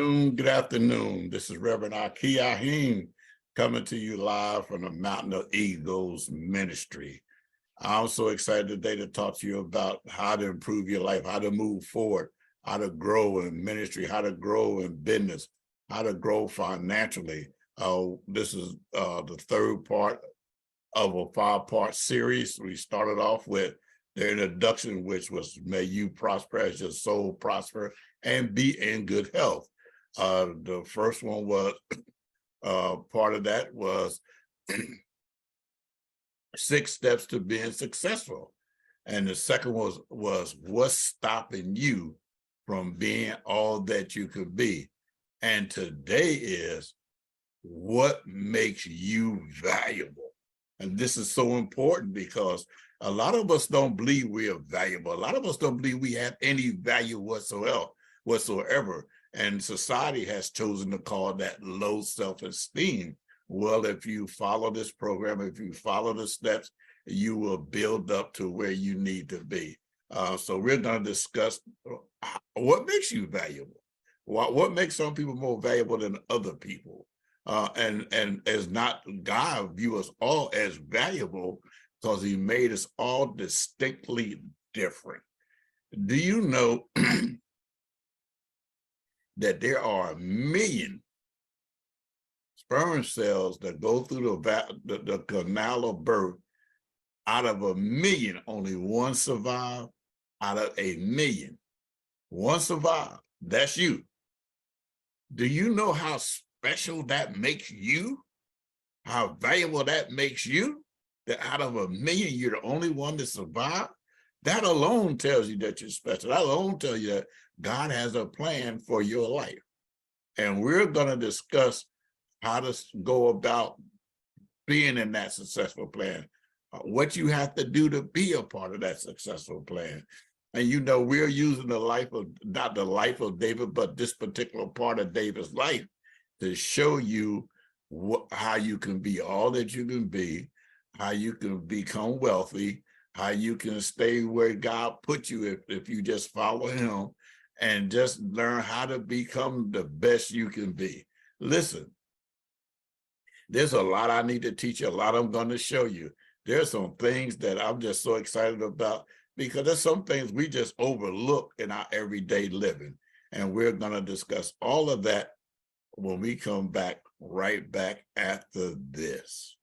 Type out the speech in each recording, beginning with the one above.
afternoon. Good afternoon. This is Reverend Aki Ahim coming to you live from the Mountain of Eagles Ministry. I'm so excited today to talk to you about how to improve your life, how to move forward, how to grow in ministry, how to grow in business, how to grow financially. This is the third part of a 5-part series. We started off with the introduction, which was may you prosper as your soul prosper and be in good health. The first one was part of that was 6 steps to being successful. And the second was what's stopping you from being all that you could be. And today is what makes you valuable. And this is so important because a lot of us don't believe we are valuable. A lot of us don't believe we have any value whatsoever. And society has chosen to call that low self-esteem. Well, if you follow this program, if you follow the steps, you will build up to where you need to be. So we're going to discuss what makes you valuable. What makes some people more valuable than other people? And as not, God view us all as valuable because he made us all distinctly different. Do you know that there are 1 million sperm cells that go through the canal of birth? Out of 1 million, only one survive. Out of 1 million, one survive. That's you. Do you know how special that makes you? How valuable that makes you? That out of 1 million, you're the only one to survive? That alone tells you that you're special. That alone tells you that God has a plan for your life. And we're going to discuss how to go about being in that successful plan, what you have to do to be a part of that successful plan. And you know, we're using the life of, not the life of David, but this particular part of David's life to show you how you can be all that you can be, how you can become wealthy, how you can stay where God put you if you just follow him and just learn how to become the best you can be. Listen, there's a lot I need to teach you, a lot I'm going to show you. There's some things that I'm just so excited about because there's some things we just overlook in our everyday living. And we're going to discuss all of that when we come back, right back after this.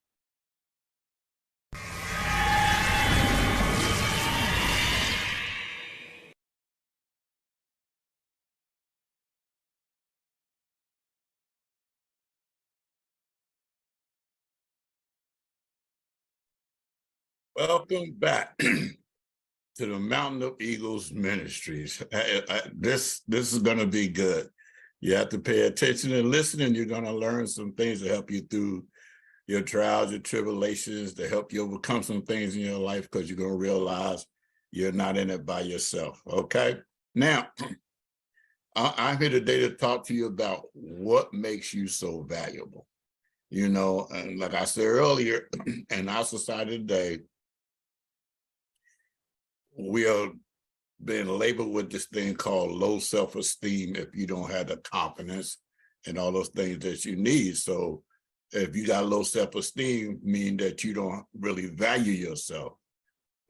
Welcome back to the Mountain of Eagles Ministries. This is going to be good. You have to pay attention and listen, and you're going to learn some things to help you through your trials, your tribulations, to help you overcome some things in your life because you're going to realize you're not in it by yourself, okay? Now, I'm here today to talk to you about what makes you so valuable. You know, and like I said earlier, in our society today, we are being labeled with this thing called low self-esteem if you don't have the confidence and all those things that you need. So if you got low self-esteem, mean that you don't really value yourself.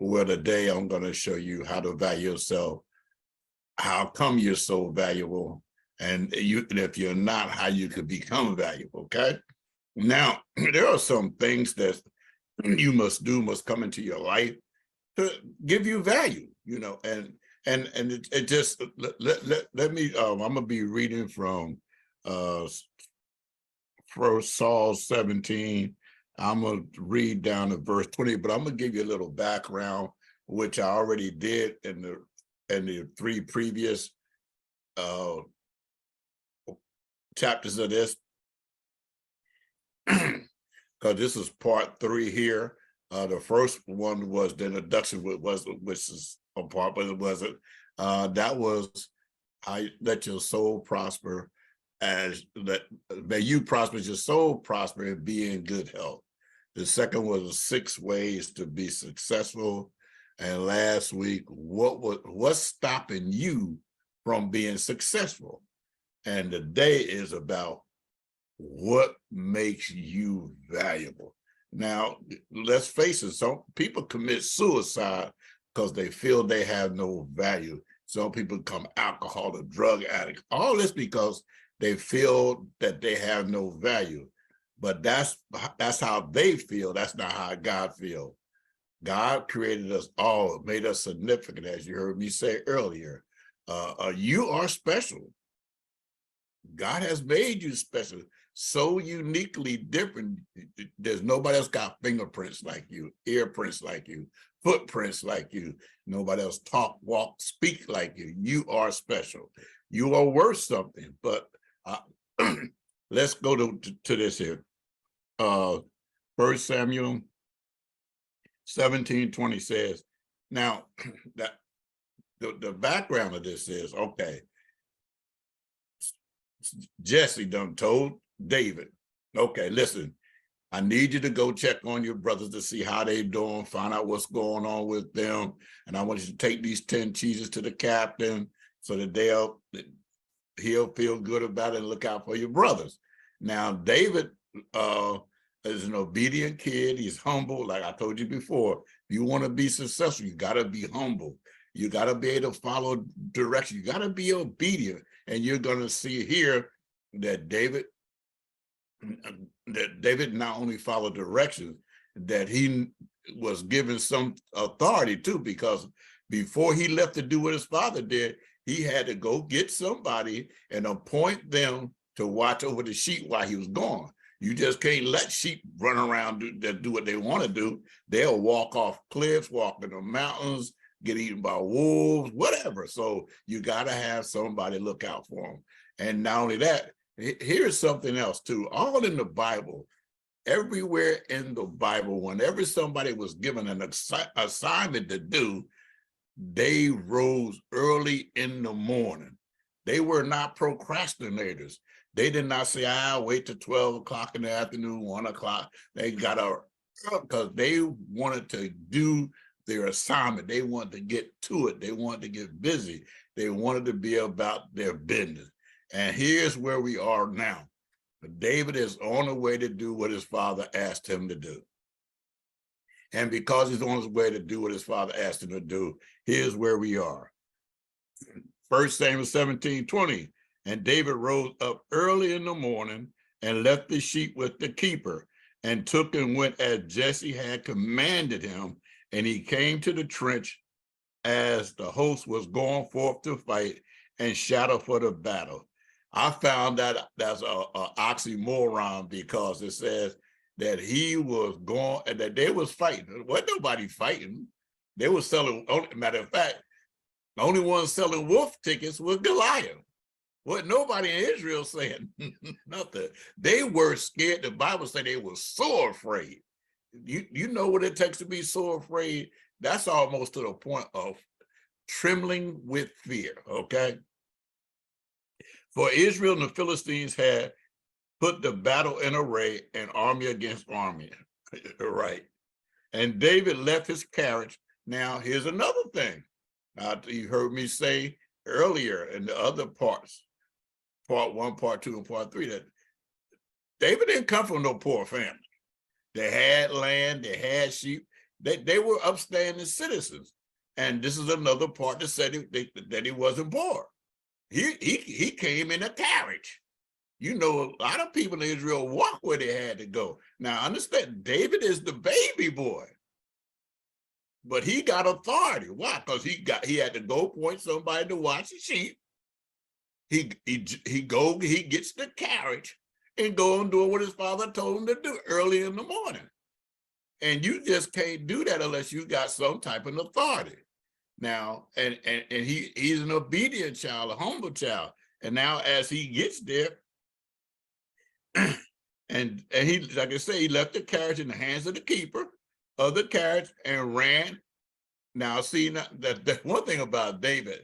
Well, today I'm going to show you how to value yourself, how come you're so valuable, and if you're not, how you could become valuable, okay? Now, there are some things that you must come into your life to give you value, you know, and it just let me I'm gonna be reading from 1 Saul 17. I'm gonna read down to verse 20, but I'm gonna give you a little background, which I already did in the 3 previous chapters of this, because this is part 3 here. The first one was the introduction, which is a part, but it wasn't. That was how let your soul prosper, may you prosper as your soul prosper and be in good health. The second was 6 ways to be successful. And last week, what's stopping you from being successful? And today is about what makes you valuable. Now, let's face it, some people commit suicide because they feel they have no value. Some people become alcohol or drug addicts. All this because they feel that they have no value. But that's how they feel. That's not how God feels. God created us all, made us significant, as you heard me say earlier. You are special. God has made you special, so uniquely different. There's nobody else got fingerprints like you, earprints like you, footprints like you. Nobody else talk, walk, speak like you. You are special. You are worth something. But let's go to this here. 1 Samuel 17:20 says, now that the background of this is, okay, Jesse done told David, okay, listen, I need you to go check on your brothers to see how they doing, find out what's going on with them. And I want you to take these 10 cheeses to the captain so that he'll feel good about it and look out for your brothers. Now, David is an obedient kid. He's humble. Like I told you before, if you want to be successful, you got to be humble. You got to be able to follow direction. You got to be obedient. And you're going to see here that David not only followed directions, that he was given some authority too, because before he left to do what his father did, he had to go get somebody and appoint them to watch over the sheep while he was gone. You just can't let sheep run around do what they want to do. They'll walk off cliffs, walk in the mountains, get eaten by wolves, whatever. So you got to have somebody look out for them. And not only that, here's something else too. All in the Bible, everywhere in the Bible, whenever somebody was given an assignment to do, they rose early in the morning. They were not procrastinators. They did not say, I'll wait till 12 o'clock in the afternoon, 1 o'clock. They got up because they wanted to do their assignment. They wanted to get to it. They wanted to get busy. They wanted to be about their business. And here's where we are now. David is on the way to do what his father asked him to do. And because he's on his way to do what his father asked him to do, here's where we are. 1 Samuel 17:20. And David rose up early in the morning and left the sheep with the keeper and took and went as Jesse had commanded him. And he came to the trench as the host was going forth to fight and shadow for the battle. I found that that's a oxymoron, because it says that he was going and that they was fighting. There wasn't nobody fighting. They were selling, matter of fact, the only one selling wolf tickets was Goliath. What nobody in Israel saying nothing. They were scared. The Bible said they were so afraid. You know what it takes to be so afraid? That's almost to the point of trembling with fear, okay? For Israel and the Philistines had put the battle in array and army against army, right? And David left his carriage. Now, here's another thing. You heard me say earlier in the other parts, part 1, part 2, and part 3, that David didn't come from no poor family. They had land, they had sheep, they were upstanding citizens. And this is another part that said that he wasn't poor. He came in a carriage. You know, a lot of people in Israel walk where they had to go. Now, understand, David is the baby boy, but he got authority. Why? Because he had to go appoint somebody to watch the sheep. He gets the carriage and go and do what his father told him to do early in the morning. And you just can't do that unless you got some type of authority. Now, and he's an obedient child, a humble child. And now as he gets there, and he, like I say, he left the carriage in the hands of the keeper of the carriage and ran. Now, see, that one thing about David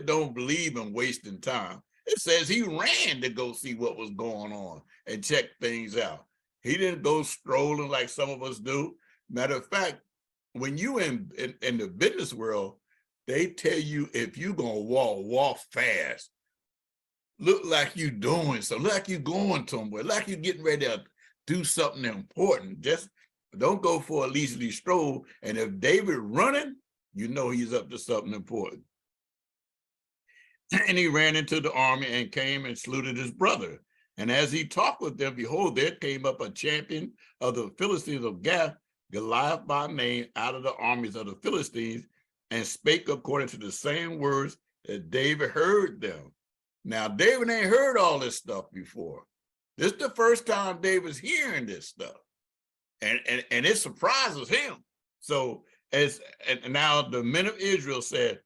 don't believe in wasting time. It says he ran to go see what was going on and check things out. He didn't go strolling like some of us do. Matter of fact, when you in the business world, they tell you if you're gonna walk fast. look like you doing so, look like you going somewhere, like you getting ready to do something important. Just don't go for a leisurely stroll. And if David running, you know he's up to something important. And he ran into the army and came and saluted his brother. And as he talked with them, behold, there came up a champion of the Philistines of Gath, Goliath by name, out of the armies of the Philistines, and spake according to the same words that David heard them. Now, David ain't heard all this stuff before. This is the first time David's hearing this stuff. And it surprises him. So, and now the men of Israel said,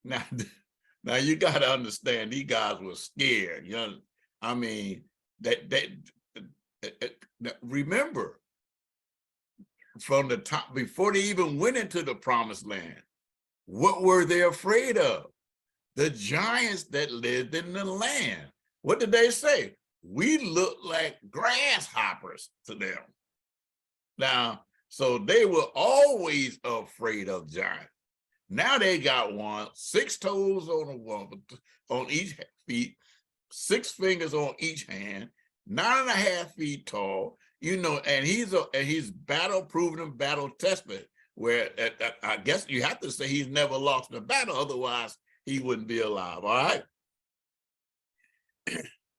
now you got to understand, these guys were scared. You know, I mean, remember, from the top, before they even went into the promised land, what were they afraid of? The giants that lived in the land. What did they say? We look like grasshoppers to them. Now, so they were always afraid of giants. Now they got one, 6 toes on each feet, 6 fingers on each hand, 9.5 feet tall, you know, and he's battle proven and battle tested, where I guess you have to say he's never lost a battle, otherwise he wouldn't be alive. All right.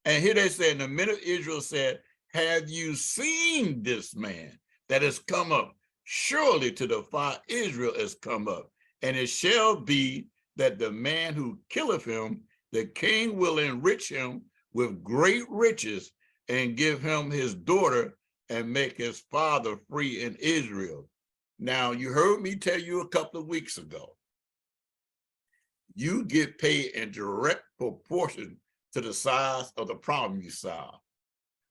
And here they say, and the men of Israel said, have you seen this man that has come up? Surely to defy Israel has come up. And it shall be that the man who killeth him, the king will enrich him with great riches and give him his daughter and make his father free in Israel. Now, you heard me tell you a couple of weeks ago, you get paid in direct proportion to the size of the problem you solve.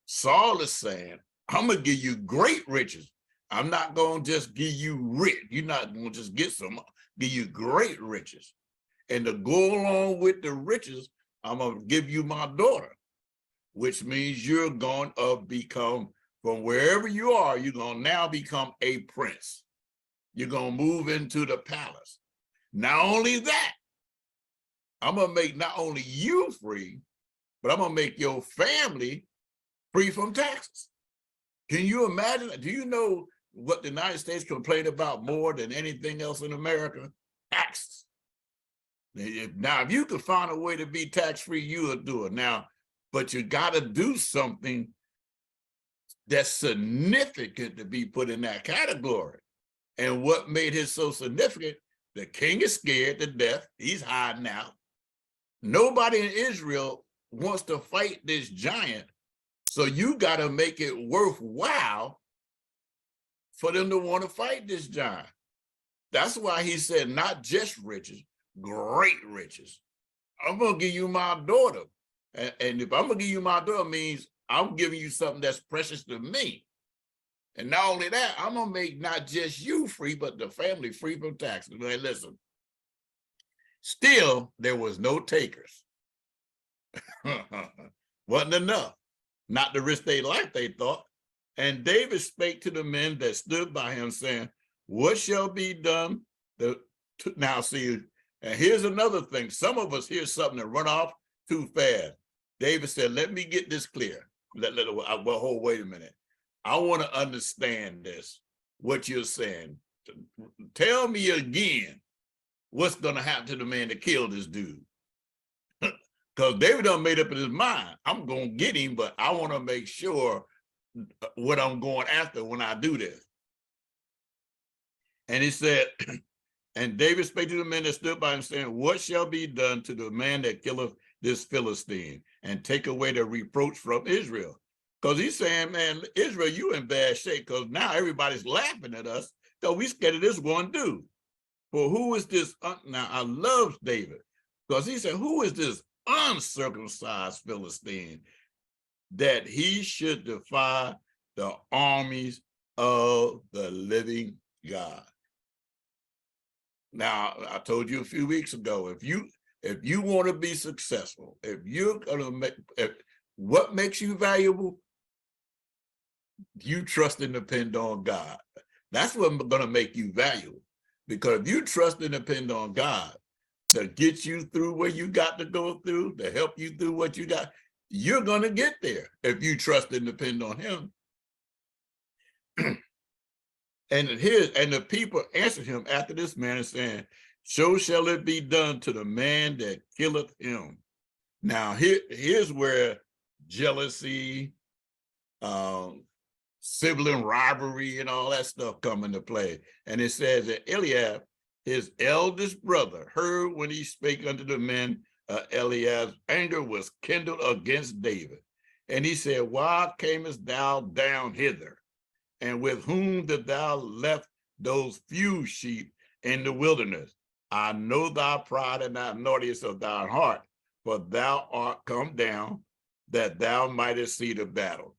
Saul is saying, I'm going to give you great riches. I'm not going to just give you rich. You're not going to just get some, give you great riches. And to go along with the riches, I'm going to give you my daughter, which means you're going to become, from wherever you are, you're going to now become a prince. You're going to move into the palace. Not only that, I'm going to make not only you free, but I'm going to make your family free from taxes. Can you imagine? Do you know what the United States complained about more than anything else in America? Taxes. Now, if you could find a way to be tax-free, you would do it. Now, but you got to do something that's significant to be put in that category. And what made it so significant? The king is scared to death. He's hiding out. Nobody in Israel wants to fight this giant. So you got to make it worthwhile for them to want to fight this giant. That's why he said, not just riches, great riches. I'm going to give you my daughter. And if I'm going to give you my daughter, means I'm giving you something that's precious to me. And not only that, I'm going to make not just you free, but the family free from taxes. But listen, still, there was no takers. Wasn't enough. Not to risk their life, they thought. And David spake to the men that stood by him, saying, what shall be done? Now, see, and here's another thing. Some of us hear something and run off too fast. David said, let me get this clear. Well, wait a minute. I want to understand this, what you're saying. Tell me again what's going to happen to the man that killed this dude. Because David done made up in his mind, I'm going to get him, but I want to make sure what I'm going after when I do this. And he said, and David spake to the men that stood by him, saying, what shall be done to the man that killeth this Philistine, and take away the reproach from Israel? Because he's saying, man, Israel, you in bad shape, because now everybody's laughing at us, because we scared of this one dude. For who is this? Now, I love David, because he said, who is this uncircumcised Philistine that he should defy the armies of the living God? Now, I told you a few weeks ago, if you want to be successful, if you're gonna make, what makes you valuable? You trust and depend on God. That's what's going to make you valuable. Because if you trust and depend on God, to get you through where you got to go through, to help you through what you got, you're going to get there if you trust and depend on him. And the people answered him after this manner, saying, so shall it be done to the man that killeth him. Now, here's where jealousy, sibling rivalry, and all that stuff come into play. And it says that Eliab, his eldest brother, heard when he spake unto the men. Eliab's anger was kindled against David. And he said, why camest thou down hither? And with whom did thou left those few sheep in the wilderness? I know thy pride and thy naughtiness of thine heart, for thou art come down that thou mightest see the battle.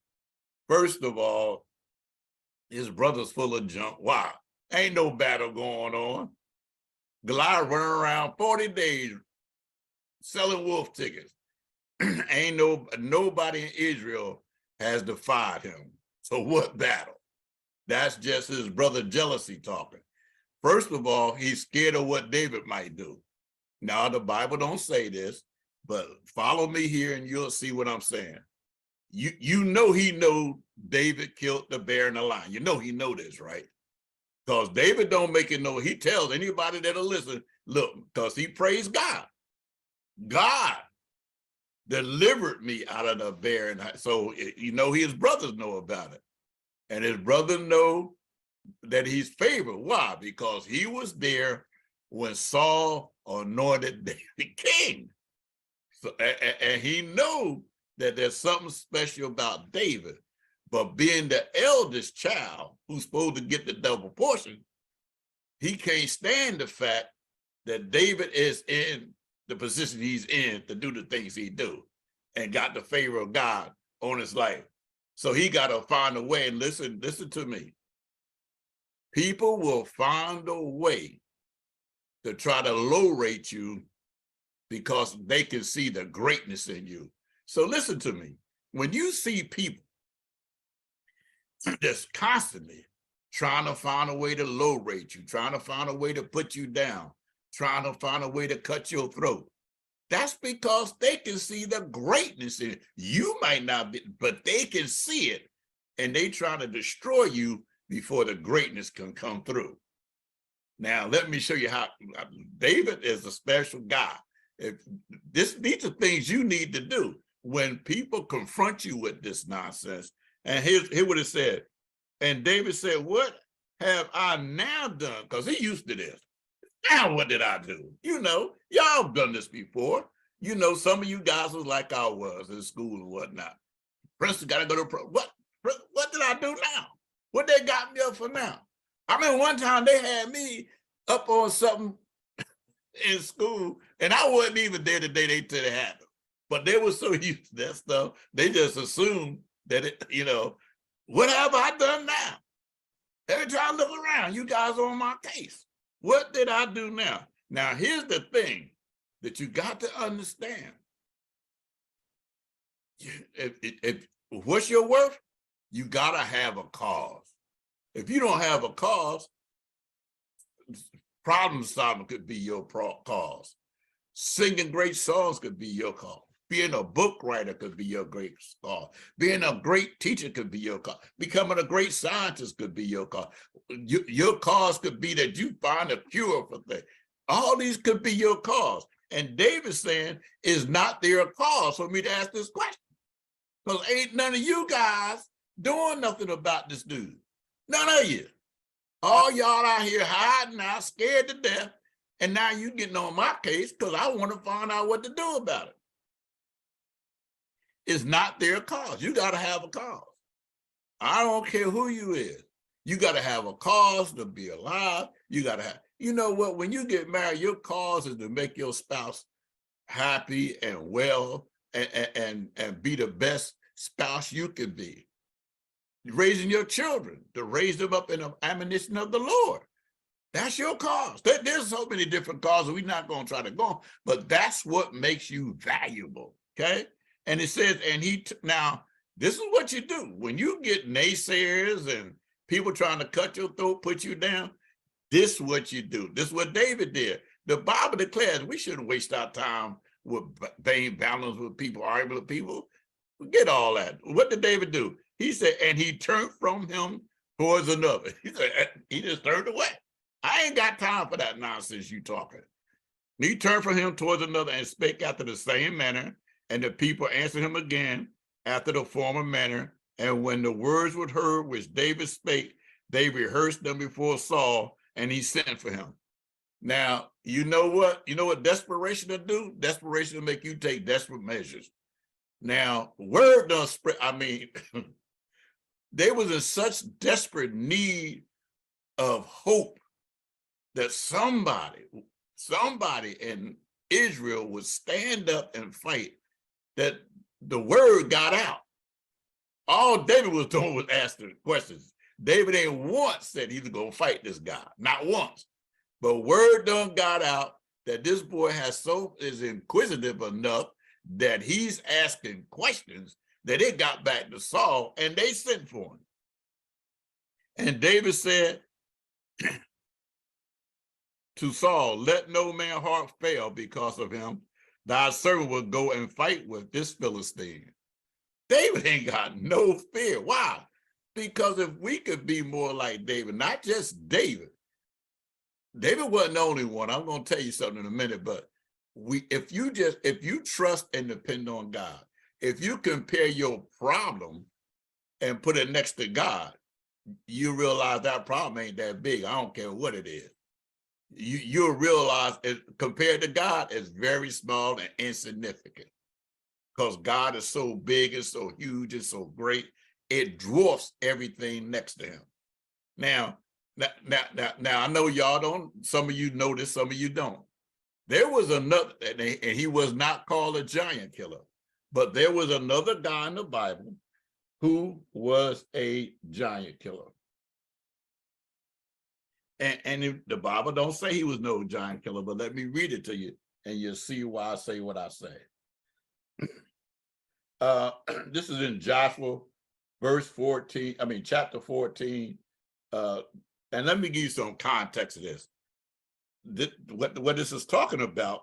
First of all, his brother's full of junk. Why? Ain't no battle going on. Goliath running around 40 days selling wolf tickets. Ain't nobody in Israel has defied him. So what battle? That's just his brother jealousy talking. First of all, he's scared of what David might do. Now, the Bible don't say this, but follow me here and you'll see what I'm saying. You know he know David killed the bear and the lion. You know he know this, right? Because David don't make it know. He tells anybody that'll listen, look, because he praised God. God delivered me out of the bear. And so, his brothers know about it. And his brother know that he's favored. Why? Because he was there when Saul anointed David king. So, and he know that there's something special about David. But being the eldest child who's supposed to get the double portion, he can't stand the fact that David is in the position he's in to do the things he do and got the favor of God on his life. So he got to find a way. And listen to me. People will find a way to try to low rate you because they can see the greatness in you. So listen to me. When you see people just constantly trying to find a way to low rate you, trying to find a way to put you down, trying to find a way to cut your throat, that's because they can see the greatness in it. You might not be, but they can see it, and they trying to destroy you before the greatness can come through. Now, let me show you how David is a special guy. These are things you need to do when people confront you with this nonsense. And here's what it said. And David said, what have I now done? Because he used to this. Now what did I do? Y'all done this before. Some of you guys was like I was in school and whatnot. Princeton got to go to what did I do now? What they got me up for now? I mean, one time they had me up on something in school, and I wasn't even there the day they said it happened. But they were so used to that stuff, they just assumed that what have I done now? Every time I look around, you guys are on my case. What did I do now? Now, here's the thing that you got to understand. What's your worth? You got to have a cause. If you don't have a cause, problem solving could be your cause. Singing great songs could be your cause. Being a book writer could be your great cause. Being a great teacher could be your cause. Becoming a great scientist could be your cause. Your cause could be that you find a cure for things. All these could be your cause. And David's saying, is not there a cause for me to ask this question? Because ain't none of you guys doing nothing about this dude. None of you. All y'all out here hiding out, scared to death. And now you getting on my case because I want to find out what to do about it. It's not their cause. You got to have a cause. I don't care who you is. You got to have a cause to be alive. You got to have, you know what, when you get married, your cause is to make your spouse happy and well and be the best spouse you can be. Raising your children, to raise them up in the admonition of the Lord. That's your cause. There's so many different causes. We're not going to try to go on, but that's what makes you valuable, okay? And it says, now, this is what you do. When you get naysayers and people trying to cut your throat, put you down, this is what you do. This is what David did. The Bible declares we shouldn't waste our time with vain balance with people, arguing with people. Forget all that. What did David do? He said, and he turned from him towards another. He said, he just turned away. I ain't got time for that nonsense you talking. And he turned from him towards another and spake after the same manner. And the people answered him again after the former manner. And when the words were heard which David spake, they rehearsed them before Saul, and he sent for him. Now, you know what? You know what desperation will do? Desperation will make you take desperate measures. Now, word done spread. I mean, they was in such desperate need of hope that somebody in Israel would stand up and fight, that the word got out. All David was doing was asking questions. David ain't once said he was going to fight this guy, not once. But word done got out that this boy is inquisitive enough that he's asking questions, that it got back to Saul, and they sent for him. And David said to Saul, let no man's heart fail because of him. Thy servant will go and fight with this Philistine. David ain't got no fear. Why? Because if we could be more like David, not just David. David wasn't the only one. I'm going to tell you something in a minute, but if you trust and depend on God, if you compare your problem and put it next to God, you realize that problem ain't that big. I don't care what it is. You'll realize it, compared to God, it's very small and insignificant, because God is so big and so huge and so great, it dwarfs everything next to him. Now, I know y'all don't, some of you know this, some of you don't. There was another, and he was not called a giant killer, but there was another guy in the Bible who was a giant killer. And the Bible don't say he was no giant killer, but let me read it to you, and you'll see why I say what I say. This is in Joshua, chapter 14. And let me give you some context of this. What this is talking about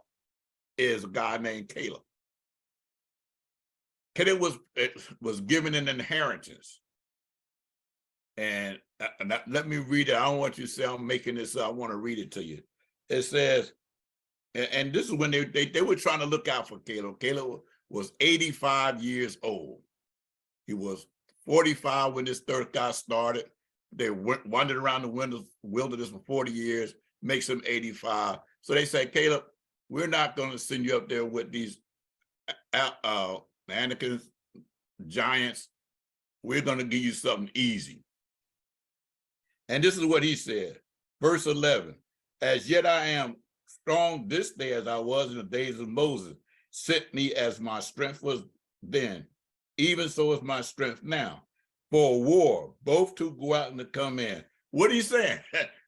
is a guy named Caleb. Caleb was given an inheritance. And let me read it. I don't want you to say I'm making this up. I want to read it to you. It says, and this is when they were trying to look out for Caleb. Caleb was 85 years old. He was 45 when this third guy started. They wandered around the wilderness for 40 years, makes him 85. So they say, Caleb, we're not going to send you up there with these Anakins, giants. We're going to give you something easy. And this is what he said, verse 11, as yet I am strong this day as I was in the days of Moses, sent me as my strength was then, even so is my strength now, for war, both to go out and to come in. What are you saying?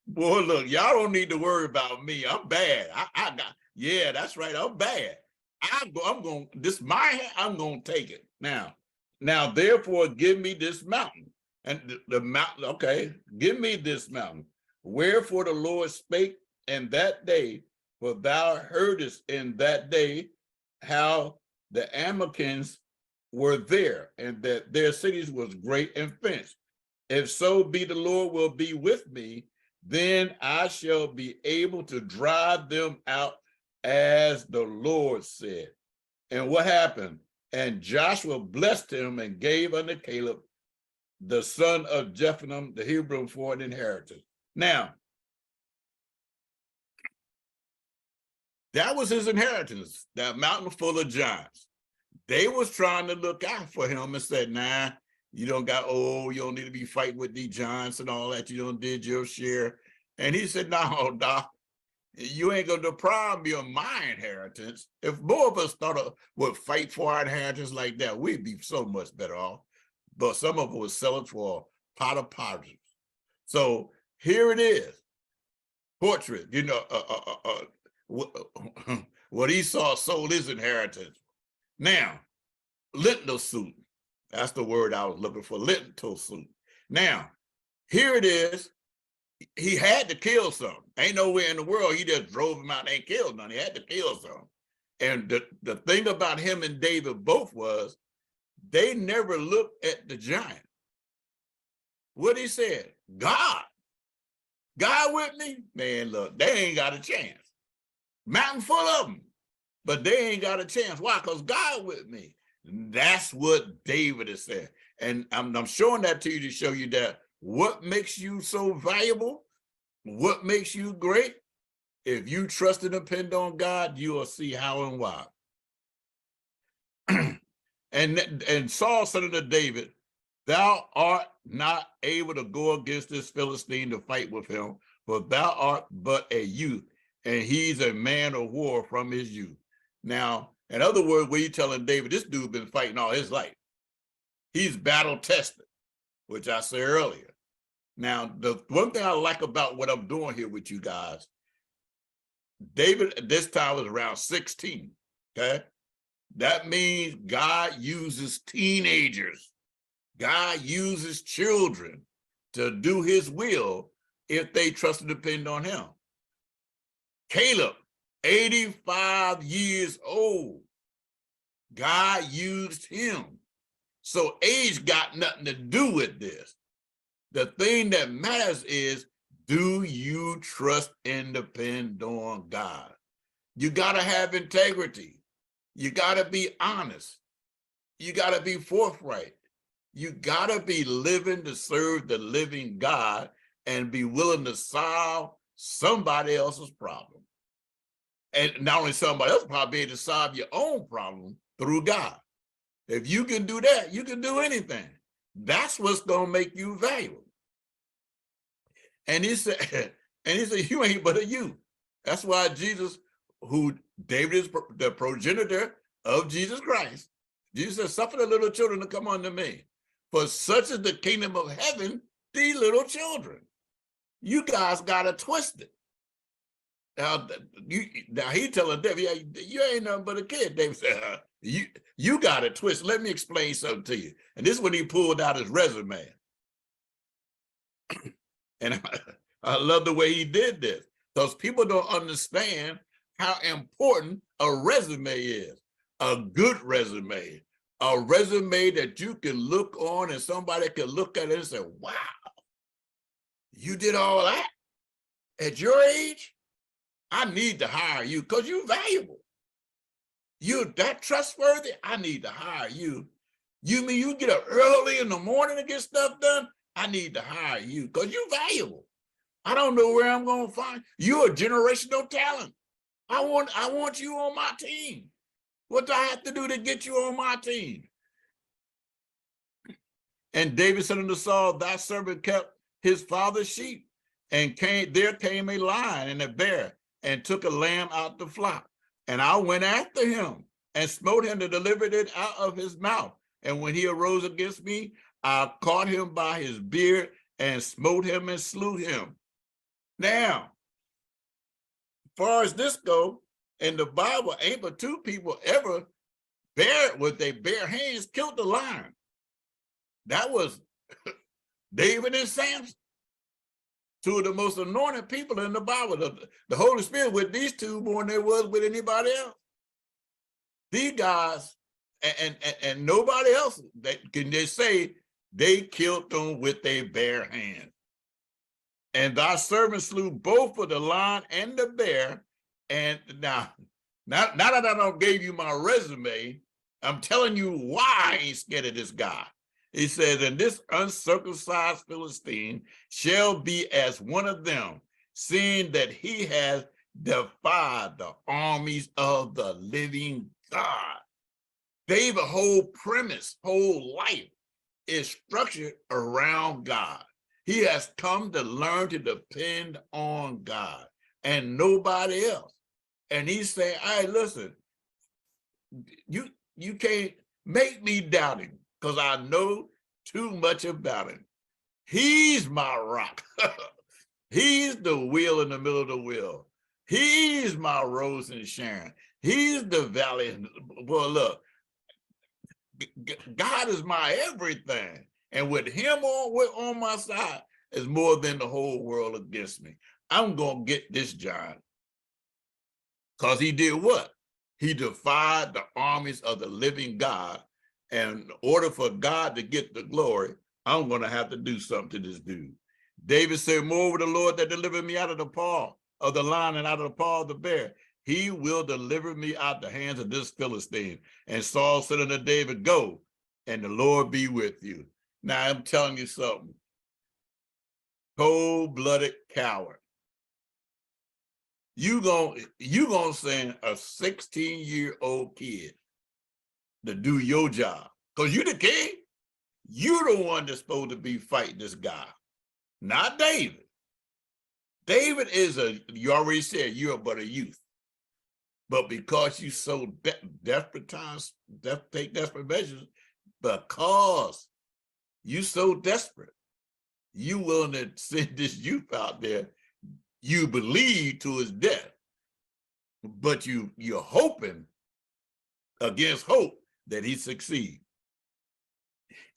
Boy, look, y'all don't need to worry about me. I'm bad. Yeah, that's right. I'm bad. I'm going, I'm going to take it. Now, therefore, give me this mountain. And the mountain, okay, give me this mountain. Wherefore the Lord spake in that day, for thou heardest in that day how the Amalekites were there, and that their cities was great and fenced. If so be the Lord will be with me, then I shall be able to drive them out as the Lord said. And what happened? And Joshua blessed him and gave unto Caleb, the son of Jephunneh, the Hebrew, for an inheritance. Now, that was his inheritance, that mountain full of giants. They was trying to look out for him and said, nah, you don't need to be fighting with these giants and all that. You don't did your share. And he said, no, Doc, you ain't gonna deprive me of my inheritance. If more of us would fight for our inheritance like that, we'd be so much better off. But some of us would sell it for a pot of pottery. So here it is, portrait, what Esau sold his inheritance. Now, lentil suit, that's the word I was looking for, lentil suit. Now, here it is, he had to kill some. Ain't nowhere in the world he just drove him out and killed none. He had to kill some. And the thing about him and David both was they never looked at the giant. What he said, God with me? Man, look, they ain't got a chance. Mountain full of them, but they ain't got a chance. Why? Because God with me. That's what David is saying. And I'm showing that to you to show you that what makes you so valuable, what makes you great, if you trust and depend on God, you will see how and why. and Saul said unto David, thou art not able to go against this Philistine to fight with him, for thou art but a youth, and he's a man of war from his youth. Now, in other words, what you telling David, this dude been fighting all his life. He's battle tested, which I said earlier. Now, the one thing I like about what I'm doing here with you guys, David at this time was around 16, okay? That means God uses teenagers. God uses children to do his will if they trust and depend on him. Caleb, 85 years old. God used him. So age got nothing to do with this. The thing that matters is, do you trust and depend on God? You got to have integrity. You got to be honest. You got to be forthright. You got to be living to serve the living God and be willing to solve somebody else's problem. And not only somebody else's problem, be able to solve your own problem through God. If you can do that, you can do anything. That's what's going to make you valuable. And he said, you ain't but a youth. That's why Jesus, who David is the progenitor of Jesus Christ, Jesus said, suffer the little children to come unto me. For such is the kingdom of heaven, these little children. You guys got to twist it. Now he telling David, yeah, you ain't nothing but a kid. David said, you got to twist. Let me explain something to you. And this is when he pulled out his resume. And I love the way he did this, because people don't understand how important a resume is. A good resume, a resume that you can look on and somebody can look at it and say, wow, you did all that at your age? I need to hire you because you're valuable. You're that trustworthy. I need to hire you. You mean you get up early in the morning to get stuff done? I need to hire you because you're valuable. I don't know where I'm going to find you. You're a generational talent. I want you on my team. What do I have to do to get you on my team? And David said unto Saul, thy servant kept his father's sheep, and there came a lion and a bear, and took a lamb out the flock. And I went after him and smote him to deliver it out of his mouth. And when he arose against me, I caught him by his beard and smote him and slew him. Now, as far as this goes, in the Bible, ain't but two people ever with their bare hands killed the lion. That was David and Samson, two of the most anointed people in the Bible. The Holy Spirit with these two more than there was with anybody else. These guys and nobody else, they say they killed them with their bare hands. And thy servant slew both of the lion and the bear. And now that I don't gave you my resume, I'm telling you why I ain't scared of this guy. He says, and this uncircumcised Philistine shall be as one of them, seeing that he has defied the armies of the living God. David's whole premise, whole life is structured around God. He has come to learn to depend on God and nobody else. And he's saying, hey, listen, you can't make me doubt him because I know too much about him. He's my rock. He's the wheel in the middle of the wheel. He's my rose and Sharon. He's the valley. Well, look, God is my everything. And with him on my side, is more than the whole world against me. I'm going to get this giant. Because he did what? He defied the armies of the living God. And in order for God to get the glory, I'm going to have to do something to this dude. David said, moreover, the Lord that delivered me out of the paw of the lion and out of the paw of the bear, he will deliver me out the hands of this Philistine. And Saul said unto David, go, and the Lord be with you. Now I'm telling you something. Cold-blooded coward. You gonna send a 16-year-old kid to do your job. Because you the king. You the one that's supposed to be fighting this guy, not David. David is you already said you're but a youth. But because you so desperate measures, because you so desperate, you willing to send this youth out there, you believe to his death, but you're hoping against hope that he succeed.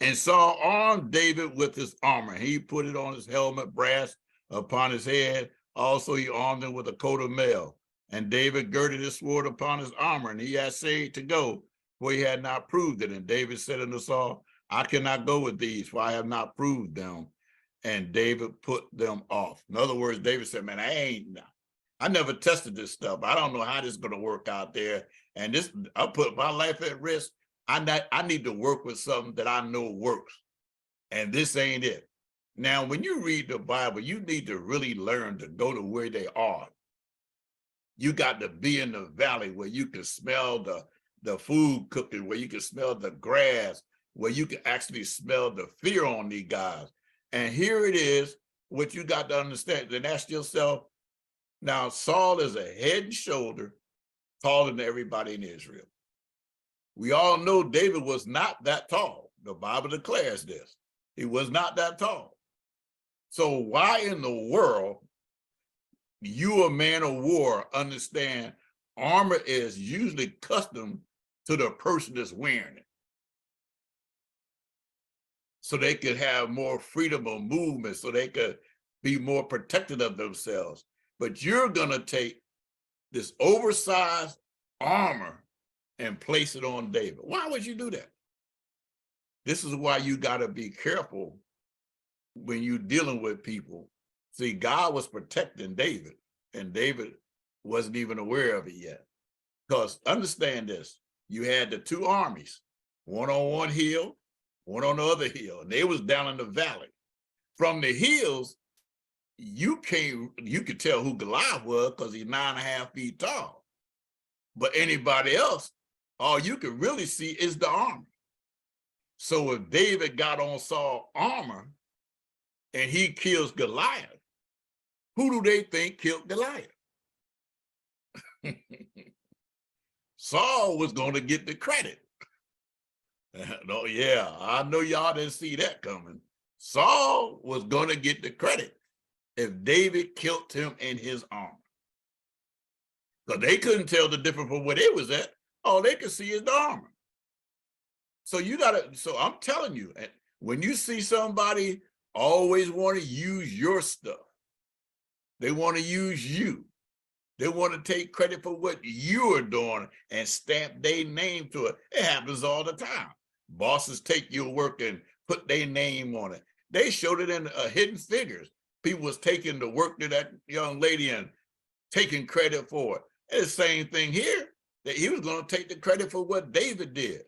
And Saul armed David with his armor. He put it on his helmet, brass upon his head. Also, he armed him with a coat of mail. And David girded his sword upon his armor, and he essayed to go, for he had not proved it. And David said unto Saul, I cannot go with these, for I have not proved them. And David put them off. In other words, David said, man, I never tested this stuff. I don't know how this is going to work out there. And this, I put my life at risk. I need to work with something that I know works. And this ain't it. Now, when you read the Bible, you need to really learn to go to where they are. You got to be in the valley where you can smell the food cooking, where you can smell the grass, where you can actually smell the fear on these guys. And here it is, what you got to understand, and ask yourself, now Saul is a head and shoulder taller than everybody in Israel. We all know David was not that tall. The Bible declares this. He was not that tall. So why in the world, you, a man of war, understand armor is usually custom to the person that's wearing it, so they could have more freedom of movement, so they could be more protected of themselves. But you're gonna take this oversized armor and place it on David. Why would you do that? This is why you gotta be careful when you're dealing with people. See, God was protecting David, and David wasn't even aware of it yet. Because understand this, you had the two armies, one on one hill, one on the other hill, and they was down in the valley. From the hills, you could tell who Goliath was because he's 9.5 feet tall. But anybody else, all you can really see is the armor. So if David got on Saul's armor and he kills Goliath, who do they think killed Goliath? Saul was going to get the credit. No, yeah, I know y'all didn't see that coming. Saul was going to get the credit if David killed him in his armor. Because they couldn't tell the difference from where they was at. All they could see is the armor. So so I'm telling you, when you see somebody always want to use your stuff, they want to use you. They want to take credit for what you are doing and stamp their name to it. It happens all the time. Bosses take your work and put their name on it. They showed it in Hidden Figures. People was taking the work to that young lady and taking credit for it. It's the same thing here, that he was going to take the credit for what David did.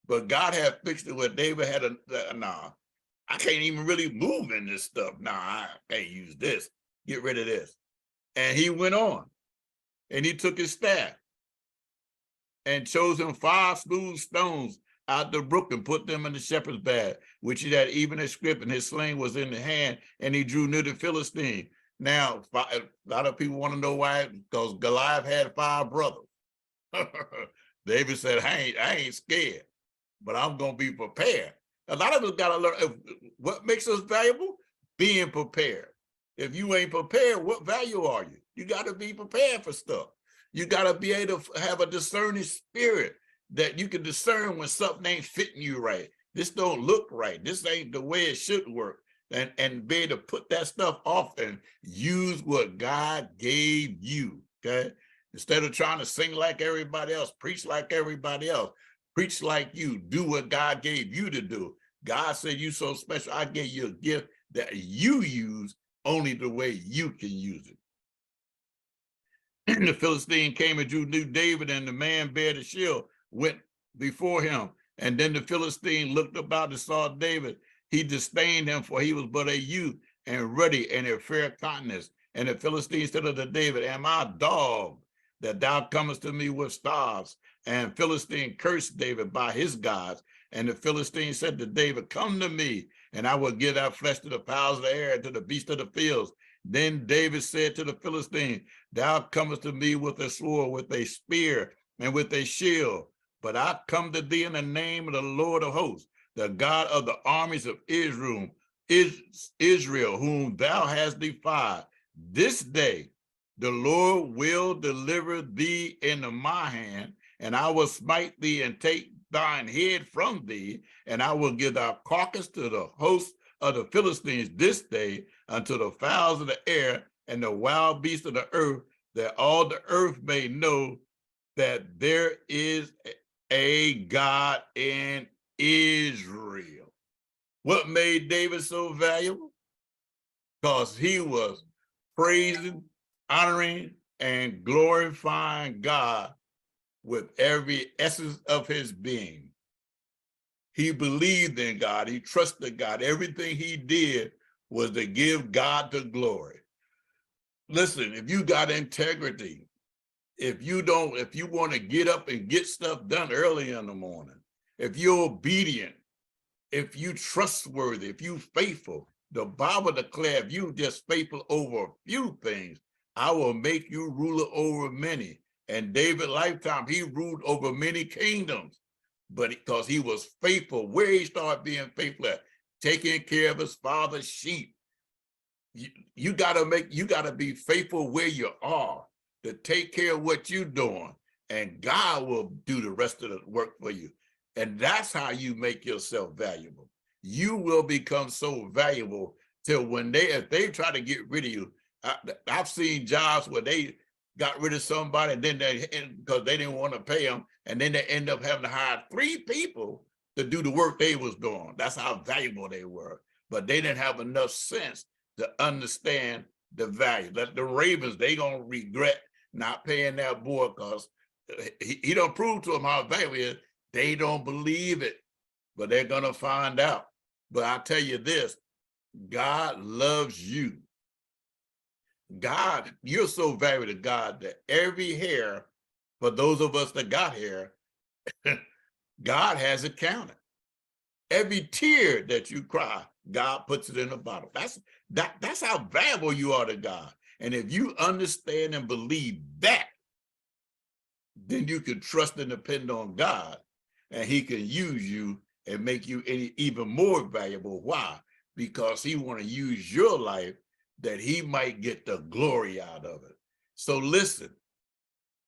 But God had fixed it where David had nah, I can't even really move in this stuff. Nah, I can't use this. Get rid of this. And he went on. And he took his staff and chose him 5 smooth stones out the brook and put them in the shepherd's bag, which he had even a scrip, and his sling was in the hand, and he drew near the Philistine. Now, a lot of people want to know why, because Goliath had 5 brothers. David said, I ain't scared, but I'm going to be prepared. A lot of us got to learn what makes us valuable, being prepared. If you ain't prepared, what value are you? You got to be prepared for stuff. You got to be able to have a discerning spirit that you can discern when something ain't fitting you right. This don't look right. This ain't the way it should work. and be able to put that stuff off and use what God gave you, okay? Instead of trying to sing like everybody else, preach like everybody else, preach like you, do what God gave you to do. God said, you so special, I gave you a gift that you use only the way you can use it. And the Philistine came and drew near David, and the man bare the shield, went before him. And then the Philistine looked about and saw David. He disdained him, for he was but a youth and ruddy and a fair countenance. And the Philistine said unto David, am I a dog that thou comest to me with staves? And Philistine cursed David by his gods. And the Philistine said to David, come to me, and I will give thy flesh to the fowls of the air and to the beasts of the fields. Then David said to the Philistine, thou comest to me with a sword, with a spear, and with a shield. But I come to thee in the name of the Lord of hosts, the God of the armies of Israel, whom thou hast defied. This day the Lord will deliver thee into my hand, and I will smite thee and take thine head from thee, and I will give thy carcass to the host of the Philistines this day, unto the fowls of the air and the wild beasts of the earth, that all the earth may know that there is a God in Israel. What made David so valuable? Because he was praising, honoring, and glorifying God with every essence of his being. He believed in God. He trusted God. Everything he did was to give God the glory. Listen, if you got integrity, if you want to get up and get stuff done early in the morning, if you're obedient, if you trustworthy, if you faithful, the Bible declares if you just faithful over a few things, I will make you ruler over many. And David lifetime, he ruled over many kingdoms, but because he was faithful, where he started being faithful at, taking care of his father's sheep. You gotta be faithful where you are, to take care of what you're doing, and God will do the rest of the work for you. And that's how you make yourself valuable. You will become so valuable till if they try to get rid of you. I've seen jobs where they got rid of somebody, and then because they didn't want to pay them, and then they end up having to hire 3 people to do the work they was doing. That's how valuable they were. But they didn't have enough sense to understand the value. That the Ravens, they gonna regret not paying that boy, because he don't prove to them how valuable he is. They don't believe it, but they're gonna find out. But I tell you this, God loves you. God, you're so valuable to God that every hair, for those of us that got hair, God has it counted. Every tear that you cry, God puts it in a bottle. That's how valuable you are to God. And if you understand and believe that, then you can trust and depend on God, and he can use you and make you even more valuable. Why? Because he want to use your life that he might get the glory out of it. So listen,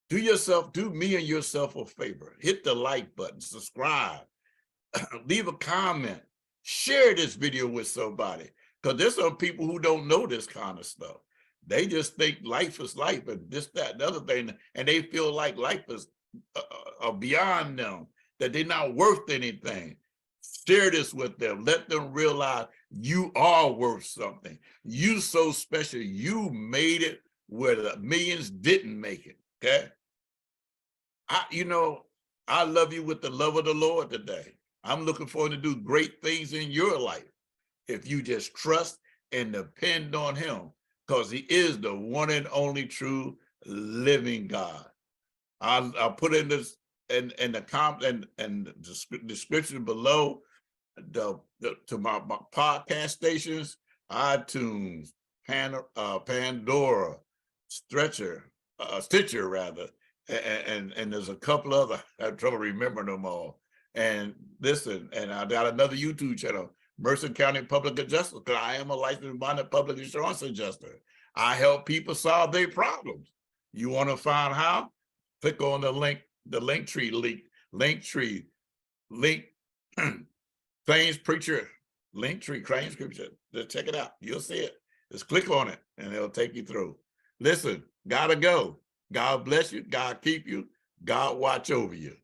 do me and yourself a favor. Hit the like button, subscribe, leave a comment, share this video with somebody, because there's some people who don't know this kind of stuff. They just think life is life and this, that, and other thing, and they feel like life is beyond them, that they're not worth anything. Share this with them. Let them realize you are worth something. You so special. You made it where the millions didn't make it, okay? I love you with the love of the Lord today. I'm looking forward to do great things in your life if you just trust and depend on him, because he is the one and only true living God. I'll put in this in the comment and the description below to my podcast stations: iTunes, Pandora, Stitcher rather, and there's a couple other. I have trouble remembering them all. And listen, and I got another YouTube channel, Mercer County Public Adjuster, because I am a licensed bonded public insurance adjuster. I help people solve their problems. You want to find how? Click on the link tree, Thames Preacher Linktree, Crane Scripture. Just check it out. You'll see it. Just click on it and it'll take you through. Listen, gotta go. God bless you. God keep you. God watch over you.